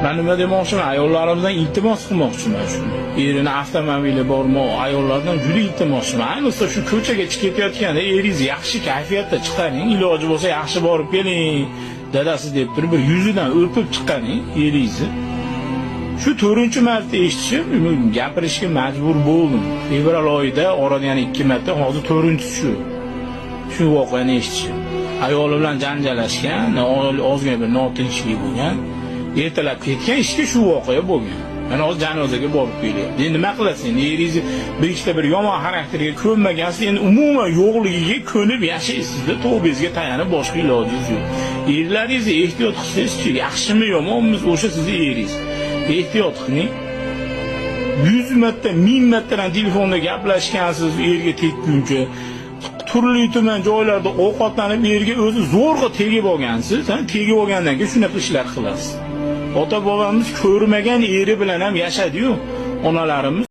Men nima demoqchiman, ayollarimizdan iltimos qilmoqchiman shuni. Erini avtomobili bormi, ayollardan juda iltimoschiman. Ayniqsa shu ko'chaga chiqib ketayotganda eringiz yaxshi kayfiyatda chiqaring, iloji bo'lsa yaxshi borib keling, dadasi deb bir yuzidan o'pib chiqaring eringizni. Shu 4-marta eshitishim, gapirishga majbur bo'ldim. Fevral oyida oradan yana 2 marta, hozir 4-shu. Shu voqeani eshitishim. Ayoli bilan janjallashgan, ozgina bir notinchlik bo'lgan. Ertalab ketgan ishga shu voqea bo'lgan. Mana hozir janozaga borib kelyapti. Endi nima qilasiz? Eringiz bir yomon xarakterga ko'nmagansiz, endi umuman yo'qligiga ko'nib yashaysiz-da, tavbangizga tayanib boshqa ilojingiz yo'q. Erlaringizni ehtiyot qilsangiz-chi, yaxshimi yomonmi o'sha sizning eringiz. Ehtiyot qiling. 100 marta, 1000 martadan telefonda gaplashgansiz erga tekkuncha. Turli tuman joylarda ovqatlanib erga o'zi zo'rg'a tegib olgansiz, tegib olgandan keyin shunaqa ishlar qilasiz. Ota-bobamiz ko'rmagan eri bilan ham yashadi-yu, onalarimiz